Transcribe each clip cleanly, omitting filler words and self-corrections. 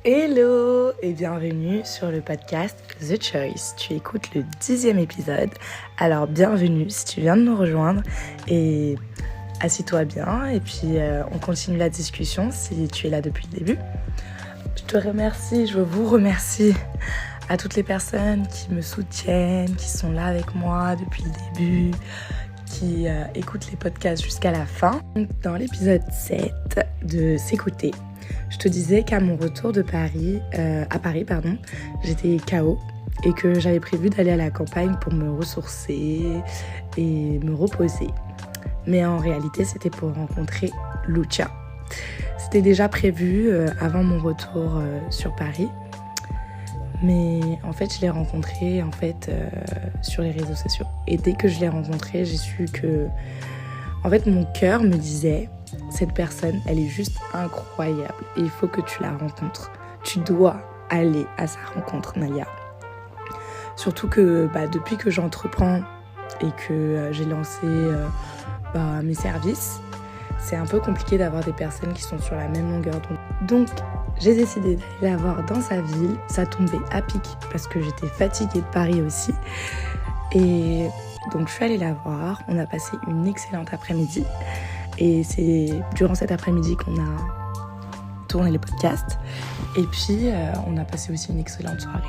Hello et bienvenue sur le podcast The Choice. Tu écoutes le 10e épisode, alors bienvenue si tu viens de nous rejoindre et assis-toi bien et puis on continue la discussion si tu es là depuis le début. Je vous remercie à toutes les personnes qui me soutiennent, qui sont là avec moi depuis le début, qui écoutent les podcasts jusqu'à la fin. Dans l'épisode 7 de S'écouter, je te disais qu'à mon retour de Paris, j'étais KO et que j'avais prévu d'aller à la campagne pour me ressourcer et me reposer. Mais en réalité, c'était pour rencontrer Lucia. C'était déjà prévu avant mon retour sur Paris. Mais en fait, je l'ai rencontrée sur les réseaux sociaux. Et dès que je l'ai rencontrée, j'ai su que... En fait, mon cœur me disait... Cette personne, elle est juste incroyable et il faut que tu la rencontres. Tu dois aller à sa rencontre, Nalia. Surtout que depuis que j'entreprends et que j'ai lancé mes services, c'est un peu compliqué d'avoir des personnes qui sont sur la même longueur d'onde. Donc, j'ai décidé d'aller la voir dans sa ville. Ça tombait à pic parce que j'étais fatiguée de Paris aussi. Et donc, je suis allée la voir. On a passé une excellente après-midi. Et c'est durant cet après-midi qu'on a tourné le podcast. Et puis, on a passé aussi une excellente soirée.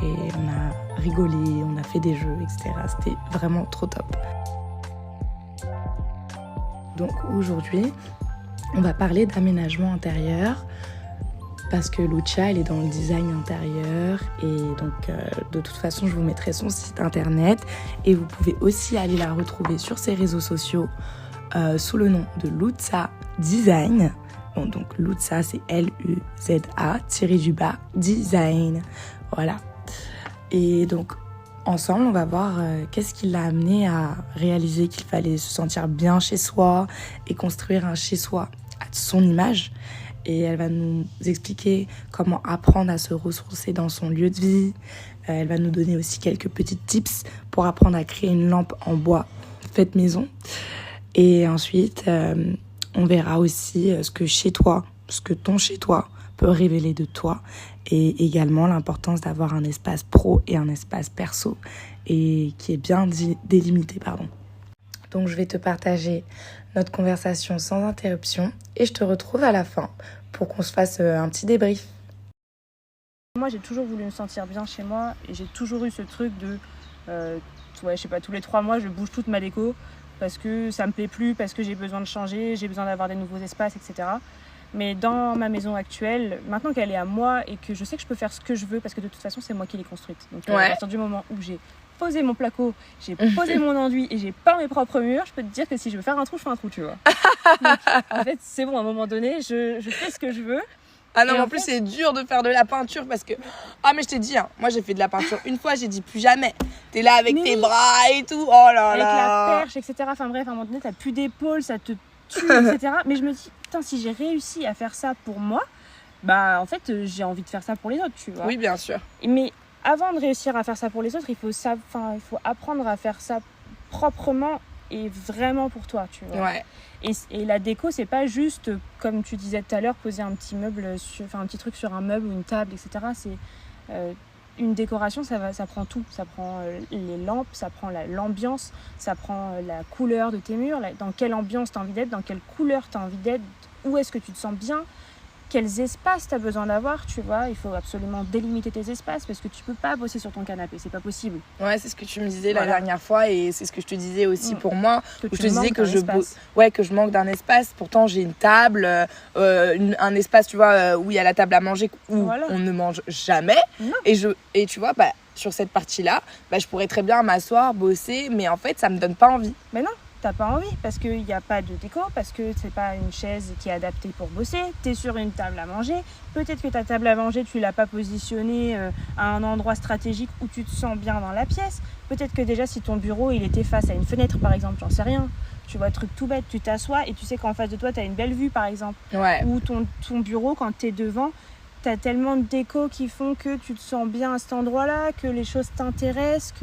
On a rigolé, on a fait des jeux, etc. C'était vraiment trop top. Donc aujourd'hui, on va parler d'aménagement intérieur. Parce que Lucia, elle est dans le design intérieur. Et donc, de toute façon, je vous mettrai son site internet. Et vous pouvez aussi aller la retrouver sur ses réseaux sociaux. Sous le nom de Luza Design. Bon, donc Luza, c'est Luza Design. Voilà. Et donc, ensemble, on va voir qu'est-ce qui l'a amené à réaliser qu'il fallait se sentir bien chez soi et construire un chez-soi à son image. Et elle va nous expliquer comment apprendre à se ressourcer dans son lieu de vie. Elle va nous donner aussi quelques petits tips pour apprendre à créer une lampe en bois faite maison. Et ensuite, on verra aussi ce que ton chez-toi peut révéler de toi. Et également l'importance d'avoir un espace pro et un espace perso. Et qui est bien délimité, Donc, je vais te partager notre conversation sans interruption. Et je te retrouve à la fin pour qu'on se fasse un petit débrief. Moi, j'ai toujours voulu me sentir bien chez moi. Et j'ai toujours eu ce truc de... tous les 3 mois, je bouge toute ma déco. Parce que ça me plaît plus, parce que j'ai besoin de changer, j'ai besoin d'avoir des nouveaux espaces, etc. Mais dans ma maison actuelle, maintenant qu'elle est à moi et que je sais que je peux faire ce que je veux, parce que de toute façon, c'est moi qui l'ai construite. Donc à partir du moment où j'ai posé mon placo, j'ai posé mon enduit et j'ai peint mes propres murs, je peux te dire que si je veux faire un trou, je fais un trou, tu vois. Donc, en fait, c'est bon, à un moment donné, je fais ce que je veux. Ah non, mais en plus, c'est dur de faire de la peinture parce que... Ah, mais je t'ai dit, moi, j'ai fait de la peinture une fois, j'ai dit plus jamais. T'es là avec tes bras et tout, oh là avec là. Avec la perche, etc. Enfin bref, à un moment donné, t'as plus d'épaules, ça te tue, etc. Mais je me dis, putain, si j'ai réussi à faire ça pour moi, en fait, j'ai envie de faire ça pour les autres, tu vois. Oui, bien sûr. Mais avant de réussir à faire ça pour les autres, il faut apprendre à faire ça proprement et vraiment pour toi, tu vois. Ouais. Et la déco, c'est pas juste, comme tu disais tout à l'heure, poser un petit meuble, un petit truc sur un meuble ou une table, etc. C'est une décoration, ça prend tout. Ça prend les lampes, ça prend l'ambiance, ça prend la couleur de tes murs, dans quelle ambiance tu as envie d'être, dans quelle couleur tu as envie d'être, où est-ce que tu te sens bien, quels espaces tu as besoin d'avoir, tu vois. Il faut absolument délimiter tes espaces parce que tu peux pas bosser sur ton canapé, c'est pas possible. Ouais, c'est ce que tu me disais la dernière fois et c'est ce que je te disais aussi pour moi. Que je te disais que que je manque d'un espace. Pourtant, j'ai une table, un espace, tu vois, où il y a la table à manger où on ne mange jamais. Et tu vois, sur cette partie-là, je pourrais très bien m'asseoir, bosser, mais en fait, ça me donne pas envie. Mais non. T'as pas envie parce qu'il n'y a pas de déco, parce que c'est pas une chaise qui est adaptée pour bosser, t'es sur une table à manger, peut-être que ta table à manger tu l'as pas positionnée à un endroit stratégique où tu te sens bien dans la pièce, peut-être que déjà si ton bureau il était face à une fenêtre par exemple, j'en sais rien, tu vois, truc tout bête, tu t'assois et tu sais qu'en face de toi t'as une belle vue par exemple, ou ton bureau quand t'es devant, t'as tellement de déco qui font que tu te sens bien à cet endroit-là, que les choses t'intéressent,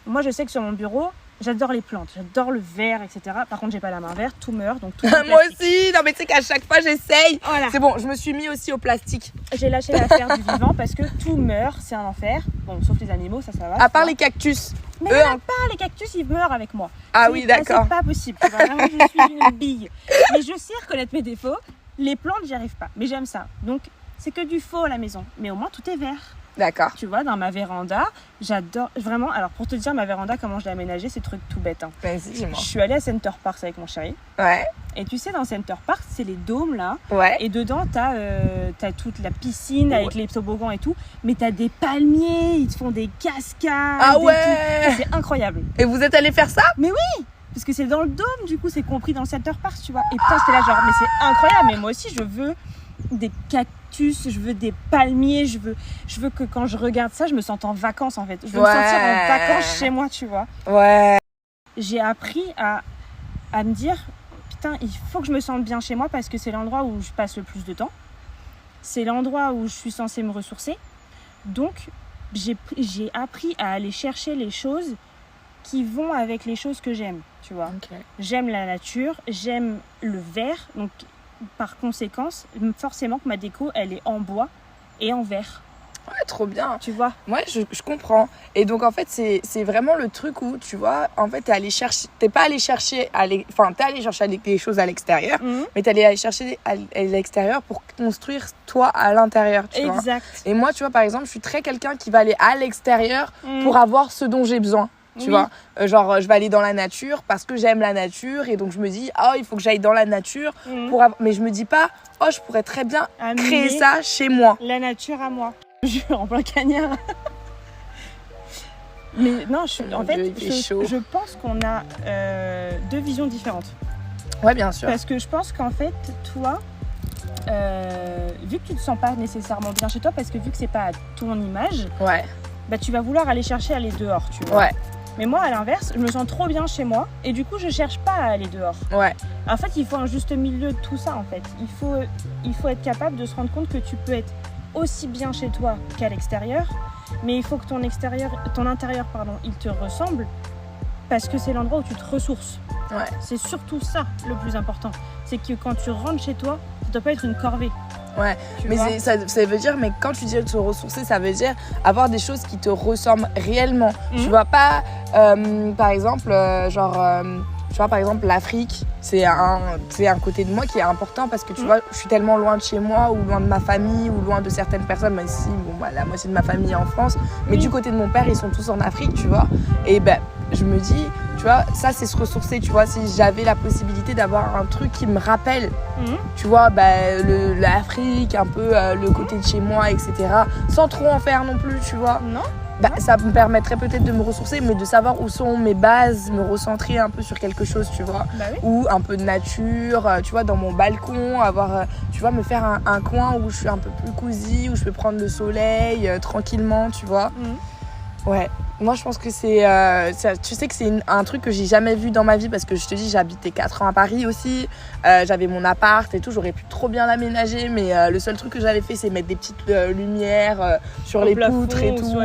Moi je sais que sur mon bureau, J'adore les plantes, j'adore le vert, etc. Par contre, j'ai pas la main verte, tout meurt, donc tout Moi aussi, non mais tu sais qu'à chaque fois j'essaye. Voilà. C'est bon, je me suis mis aussi au plastique. J'ai lâché l'affaire du vivant parce que tout meurt, c'est un enfer. Bon, sauf les animaux, ça va. À part les cactus. Mais il y en a pas, les cactus, ils meurent avec moi. Ah oui, d'accord. C'est pas possible, tu vois, vraiment, je suis une bille. Mais je sais reconnaître mes défauts. Les plantes, j'y arrive pas, mais j'aime ça. Donc, c'est que du faux à la maison. Mais au moins, tout est vert. D'accord. Tu vois, dans ma véranda, j'adore vraiment. Alors, pour te dire, ma véranda, comment je l'ai aménagée, c'est truc tout bête. Hein. Vas-y, dis-moi. Je suis allée à Center Parks avec mon chéri. Ouais. Et tu sais, dans Center Parks, c'est les dômes là. Ouais. Et dedans, t'as toute la piscine avec les toboggans et tout. Mais t'as des palmiers, ils te font des cascades. Ah et ouais. tout. C'est incroyable. Et vous êtes allé faire ça? Mais oui! Parce que c'est dans le dôme, du coup, c'est compris dans le Center Parks, tu vois. Et putain, c'était là genre, mais c'est incroyable. Mais moi aussi, je veux des cactus, je veux des palmiers, je veux que quand je regarde ça, je me sente en vacances en fait. Je veux me sentir en vacances chez moi, tu vois. Ouais. J'ai appris à me dire, putain, il faut que je me sente bien chez moi parce que c'est l'endroit où je passe le plus de temps. C'est l'endroit où je suis censée me ressourcer. Donc, j'ai appris à aller chercher les choses qui vont avec les choses que j'aime, tu vois. Okay. J'aime la nature, j'aime le vert, donc par conséquence, forcément que ma déco, elle est en bois et en verre. Ouais, trop bien. Tu vois? Ouais, je comprends. Et donc, en fait, c'est vraiment le truc où, tu vois, en fait, t'es allé chercher... T'es allé chercher des choses à l'extérieur, mais t'es allé chercher à l'extérieur pour construire toi à l'intérieur, tu vois. Exact. Et moi, tu vois, par exemple, je suis très quelqu'un qui va aller à l'extérieur pour avoir ce dont j'ai besoin. Tu vois, genre je vais aller dans la nature parce que j'aime la nature et donc je me dis il faut que j'aille dans la nature pour mais je me dis pas je pourrais très bien créer ça chez moi. La nature à moi. Je suis en plein cagnard. Mais non, je pense qu'on a deux visions différentes. Ouais, bien sûr. Parce que je pense qu'en fait, toi, vu que tu te sens pas nécessairement bien chez toi, parce que vu que c'est pas à ton image, bah tu vas vouloir aller dehors, tu vois. Ouais. Mais moi, à l'inverse, je me sens trop bien chez moi et du coup, je cherche pas à aller dehors. Ouais. En fait, il faut un juste milieu de tout ça, en fait. Il faut être capable de se rendre compte que tu peux être aussi bien chez toi qu'à l'extérieur, mais il faut que ton intérieur, il te ressemble parce que c'est l'endroit où tu te ressources. Ouais. C'est surtout ça le plus important. C'est que quand tu rentres chez toi, ça doit pas être une corvée. Ouais, mais ça veut dire, mais quand tu dis te ressourcer, ça veut dire avoir des choses qui te ressemblent réellement. Tu vois pas, par exemple, tu vois, par exemple, l'Afrique, c'est un côté de moi qui est important parce que tu vois, je suis tellement loin de chez moi ou loin de ma famille ou loin de certaines personnes, même si la moitié de ma famille est en France, mais du côté de mon père, ils sont tous en Afrique, tu vois. Et je me dis, tu vois, ça c'est se ressourcer, tu vois, si j'avais la possibilité d'avoir un truc qui me rappelle, tu vois, l'Afrique, un peu le côté de chez moi, etc., sans trop en faire non plus, tu vois. Non. Ça me permettrait peut-être de me ressourcer, mais de savoir où sont mes bases, me recentrer un peu sur quelque chose, tu vois. Ou un peu de nature, tu vois, dans mon balcon, tu vois, me faire un coin où je suis un peu plus cosy, où je peux prendre le soleil tranquillement, tu vois. Ouais. Moi, je pense que tu sais que c'est un truc que j'ai jamais vu dans ma vie parce que je te dis, j'ai habité 4 ans à Paris aussi. J'avais mon appart et tout, j'aurais pu trop bien l'aménager, mais le seul truc que j'avais fait, c'est mettre des petites lumières sur les poutres et tout.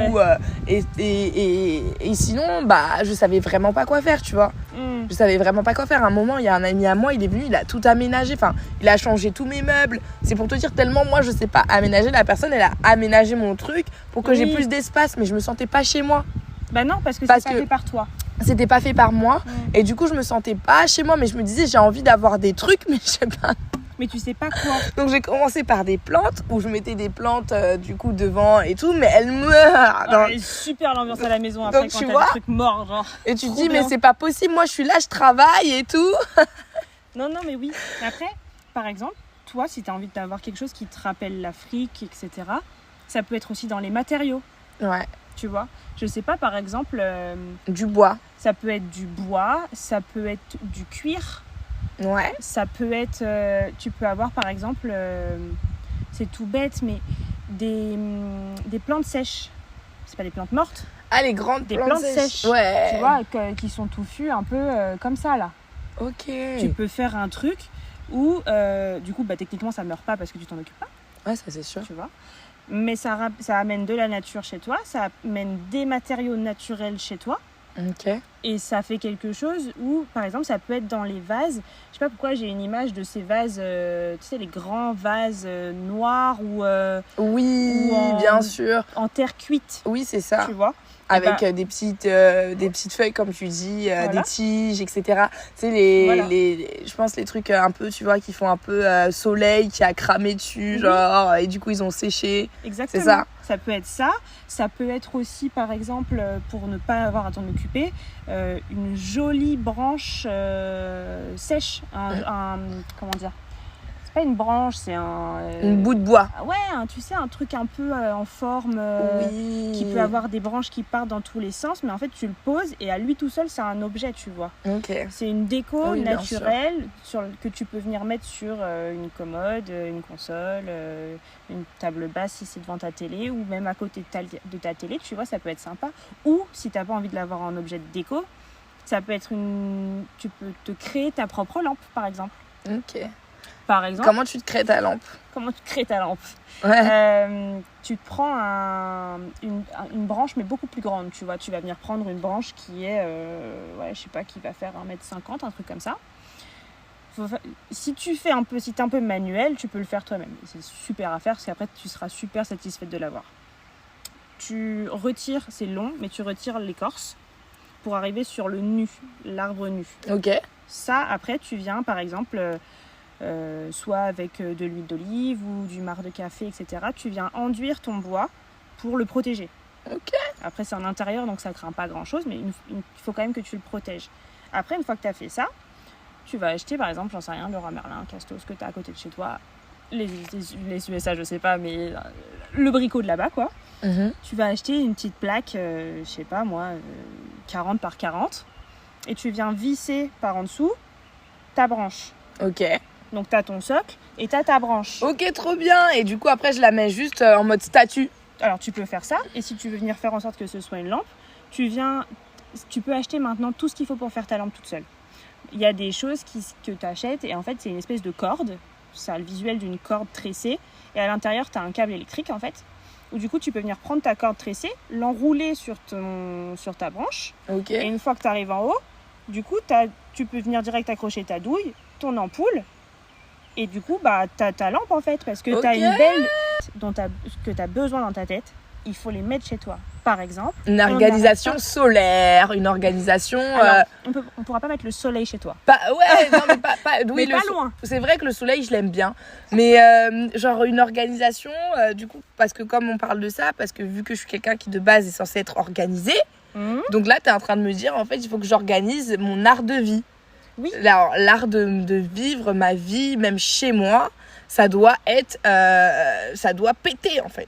Et sinon, je savais vraiment pas quoi faire, tu vois. Je savais vraiment pas quoi faire. À un moment, il y a un ami à moi, il est venu, il a tout aménagé. Enfin, il a changé tous mes meubles. C'est pour te dire, tellement moi, je sais pas aménager. La personne, elle a aménagé mon truc pour que j'ai plus d'espace, mais je me sentais pas chez moi. Bah non, parce que c'est pas fait par toi. C'était pas fait par moi. Et du coup, je me sentais pas chez moi, mais je me disais, j'ai envie d'avoir des trucs, mais je sais pas. Mais tu sais pas quoi. Donc j'ai commencé par des plantes, où je mettais des plantes du coup devant et tout, mais elles meurent. Elle est super l'ambiance à la maison après. Donc, quand t'as des trucs morts, genre. Et tu te dis, mais c'est pas possible, moi je suis là, je travaille et tout. Non, mais oui. Après, par exemple, toi, si t'as envie d'avoir quelque chose qui te rappelle l'Afrique, etc., ça peut être aussi dans les matériaux. Ouais. Tu vois, je sais pas, par exemple... du bois. Ça peut être du bois, ça peut être du cuir. Ouais. Ça peut être... tu peux avoir, par exemple, c'est tout bête, mais des plantes sèches. C'est pas des plantes mortes. Ah, les grandes plantes sèches. Ouais. Tu vois, qui sont touffues un peu comme ça, là. Ok. Tu peux faire un truc où, du coup, techniquement, ça meurt pas parce que tu t'en occupes pas. Ouais, ça c'est sûr. Tu vois. Mais ça amène de la nature chez toi, ça amène des matériaux naturels chez toi. Ok. Et ça fait quelque chose où, par exemple, ça peut être dans les vases. Je sais pas pourquoi j'ai une image de ces vases, tu sais, les grands vases noirs Oui, ou bien sûr. en terre cuite, Oui, c'est ça. tu vois. Avec des petites feuilles, comme tu dis, Voilà. des tiges, etc. Tu sais, Voilà. je pense les trucs un peu, tu vois, qui font un peu soleil, qui a cramé dessus, Mhm. genre, et du coup, ils ont séché. Exactement. C'est ça. Ça peut être ça. Ça peut être aussi, par exemple, pour ne pas avoir à t'en occuper, une jolie branche sèche. Comment dire ? C'est pas une branche, c'est Une bout de bois. Ouais, tu sais, un truc un peu en forme Oui. qui peut avoir des branches qui partent dans tous les sens, mais en fait, tu le poses et à lui tout seul, c'est un objet, tu vois. Ok. C'est une déco Oui, bien naturelle que tu peux venir mettre sur une commode, une console, une table basse si c'est devant ta télé ou même à côté de ta télé, tu vois, ça peut être sympa. Ou si tu n'as pas envie de l'avoir en objet de déco, ça peut être tu peux te créer ta propre lampe, par exemple. Ok. Par exemple, Comment tu te crées ta lampe? comment tu crées ta lampe? Ouais. Tu te prends une branche mais beaucoup plus grande, tu vois. Tu vas venir prendre une branche qui est, je sais pas, qui va faire 1m50, un truc comme ça. Si t'es un peu manuel, tu peux le faire toi-même. C'est super à faire parce qu'après tu seras super satisfaite de l'avoir. Tu retires, c'est long, mais tu retires l'écorce pour arriver sur le nu, l'arbre nu. Ok. Ça, après, tu viens par exemple... soit avec de l'huile d'olive ou du marc de café, etc. Tu viens enduire ton bois pour le protéger. Ok. Après, c'est en intérieur, donc ça ne craint pas grand-chose, mais il faut quand même que tu le protèges. Après, une fois que tu as fait ça, tu vas acheter, par exemple, j'en sais rien, Leroy Merlin, Castos, ce que tu as à côté de chez toi, les USA, je sais pas, mais le bricot de là-bas, quoi. Mm-hmm. Tu vas acheter une petite plaque, je sais pas moi, 40 par 40, et tu viens visser par en dessous ta branche. Ok. Donc, tu as ton socle et tu as ta branche. Ok, trop bien. Et du coup, après, je la mets juste en mode statue. Alors, tu peux faire ça. Et si tu veux venir faire en sorte que ce soit une lampe, tu peux acheter maintenant tout ce qu'il faut pour faire ta lampe toute seule. Il y a des choses que tu achètes et en fait, c'est une espèce de corde. Ça a le visuel d'une corde tressée. Et à l'intérieur, tu as un câble électrique, en fait. Où du coup, tu peux venir prendre ta corde tressée, l'enrouler sur ta branche. Ok. Et une fois que tu arrives en haut, du coup, tu peux venir direct accrocher ta douille, ton ampoule. Et du coup, t'as ta lampe en fait, parce que t'as une belle que t'as besoin dans ta tête, il faut les mettre chez toi. Par exemple, une organisation solaire, une organisation. Alors, on pourra pas mettre le soleil chez toi. Ouais, non, mais pas oui, mais pas loin. C'est vrai que le soleil, je l'aime bien. Mais genre une organisation, du coup, parce que comme on parle de ça, parce que vu que je suis quelqu'un qui de base est censé être organisé, donc là, t'es en train de me dire, en fait, il faut que j'organise mon art de vie. Oui. Alors, l'art de vivre ma vie, même chez moi, ça doit être, ça doit péter en fait.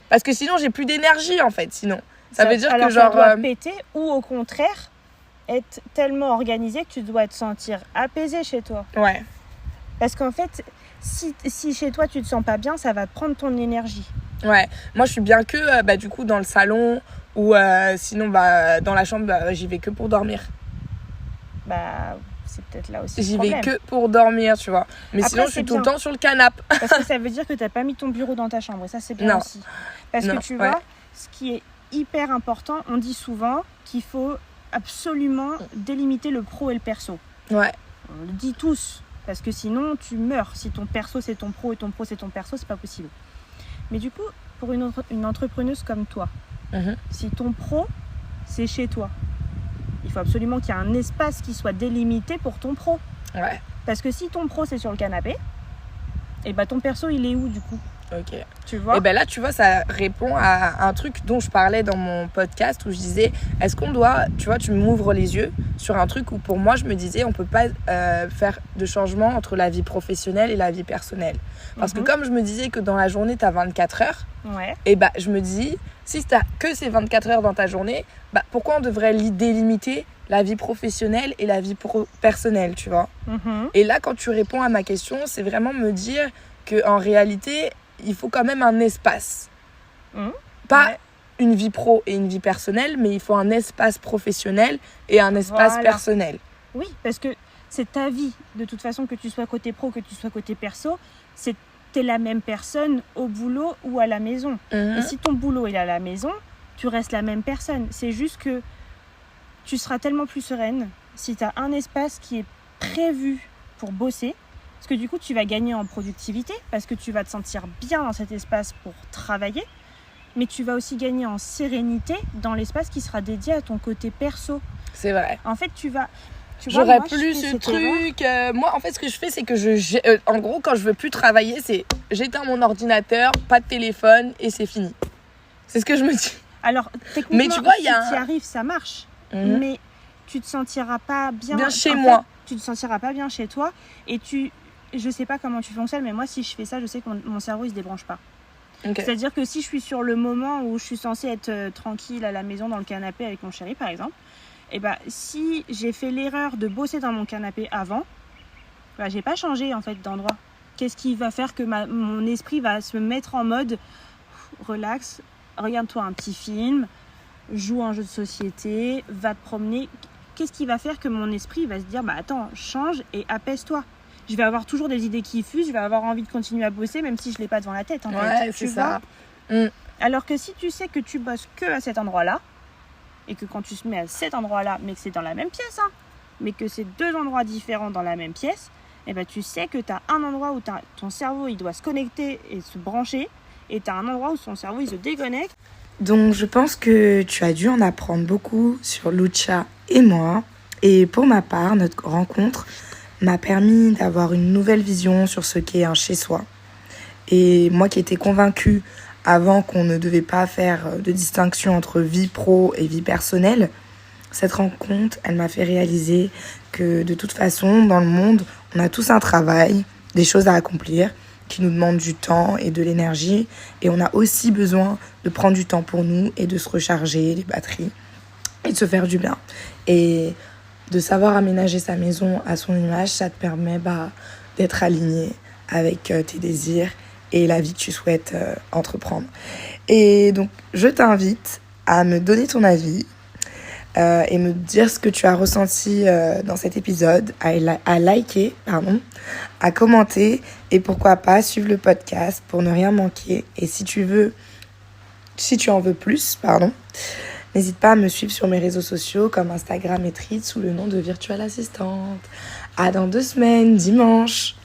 Parce que sinon, j'ai plus d'énergie en fait. Sinon, ça veut dire que genre. Ça doit péter ou au contraire être tellement organisé que tu dois te sentir apaisé chez toi. Ouais. Parce qu'en fait, si chez toi tu te sens pas bien, ça va te prendre ton énergie. Ouais. Moi, je suis bien que du coup dans le salon ou sinon dans la chambre, j'y vais que pour dormir. C'est peut-être là aussi J'y le problème. vais que pour dormir, tu vois. Mais Après, sinon, je suis tout le temps sur le canapé. Parce que ça veut dire que tu n'as pas mis ton bureau dans ta chambre. Et ça, c'est bien aussi. Parce que tu vois, ce qui est hyper important, on dit souvent qu'il faut absolument délimiter le pro et le perso. Ouais. On le dit tous. Parce que sinon, tu meurs. Si ton perso, c'est ton pro et ton pro, c'est ton perso, c'est pas possible. Mais du coup, pour une entrepreneuse comme toi, si ton pro, c'est chez toi, il faut absolument qu'il y ait un espace qui soit délimité pour ton pro. Ouais. Parce que si ton pro, c'est sur le canapé, et ton perso, il est où du coup? Ok. Tu vois? Et là, tu vois, ça répond à un truc dont je parlais dans mon podcast où je disais, est-ce qu'on doit, tu vois, tu m'ouvres les yeux sur un truc où pour moi, je me disais, on peut pas faire de changement entre la vie professionnelle et la vie personnelle. Parce que comme je me disais que dans la journée, tu as 24 heures, et je me dis, si tu as que ces 24 heures dans ta journée, pourquoi on devrait délimiter la vie professionnelle et la vie personnelle, tu vois? Et là, quand tu réponds à ma question, c'est vraiment me dire qu'en réalité, il faut quand même un espace. Pas une vie pro et une vie personnelle, mais il faut un espace professionnel et un espace personnel. Oui, parce que c'est ta vie. De toute façon, que tu sois côté pro, que tu sois côté perso, t'es la même personne au boulot ou à la maison. Et si ton boulot est à la maison, tu restes la même personne. C'est juste que tu seras tellement plus sereine si tu as un espace qui est prévu pour bosser. Parce que du coup, tu vas gagner en productivité parce que tu vas te sentir bien dans cet espace pour travailler. Mais tu vas aussi gagner en sérénité dans l'espace qui sera dédié à ton côté perso. C'est vrai. En fait, J'aurais plus ce truc. Moi, en fait, ce que je fais, c'est que en gros, quand je veux plus travailler, c'est j'éteins mon ordinateur, pas de téléphone et c'est fini. C'est ce que je me dis. Alors, techniquement, mais tu vois, si tu y arrives, ça marche. Mais tu te sentiras pas bien chez moi. Tu te sentiras pas bien chez toi. Et je sais pas comment tu fonctionnes, mais moi, si je fais ça, je sais que mon cerveau, il se débranche pas. Okay. C'est-à-dire que si je suis sur le moment où je suis censée être tranquille à la maison dans le canapé avec mon chéri, par exemple, et si j'ai fait l'erreur de bosser dans mon canapé avant, j'ai pas changé en fait d'endroit. Qu'est-ce qui va faire que mon esprit va se mettre en mode relax, regarde-toi un petit film, joue un jeu de société, va te promener. Qu'est-ce qui va faire que mon esprit va se dire attends, change et apaise-toi. Je vais avoir toujours des idées qui fusent, je vais avoir envie de continuer à bosser même si je l'ai pas devant la tête en fait. C'est ça. Alors que si tu sais que tu bosses que à cet endroit-là, et que quand tu te mets à cet endroit-là, mais que c'est dans la même pièce, mais que c'est 2 endroits différents dans la même pièce, tu sais que tu as un endroit où ton cerveau il doit se connecter et se brancher, et tu as un endroit où son cerveau il se déconnecte. Donc je pense que tu as dû en apprendre beaucoup sur Lucha et moi. Et pour ma part, notre rencontre m'a permis d'avoir une nouvelle vision sur ce qu'est un chez-soi. Et moi qui étais convaincue avant qu'on ne devait pas faire de distinction entre vie pro et vie personnelle, cette rencontre, elle m'a fait réaliser que de toute façon, dans le monde, on a tous un travail, des choses à accomplir, qui nous demandent du temps et de l'énergie. Et on a aussi besoin de prendre du temps pour nous et de se recharger les batteries et de se faire du bien. Et de savoir aménager sa maison à son image, ça te permet d'être aligné avec tes désirs et la vie que tu souhaites entreprendre. Et donc, je t'invite à me donner ton avis et me dire ce que tu as ressenti dans cet épisode, à liker, à commenter et pourquoi pas suivre le podcast pour ne rien manquer. Et si tu en veux plus, n'hésite pas à me suivre sur mes réseaux sociaux comme Instagram et Threads sous le nom de Virtual Assistante. À dans 2 semaines, dimanche.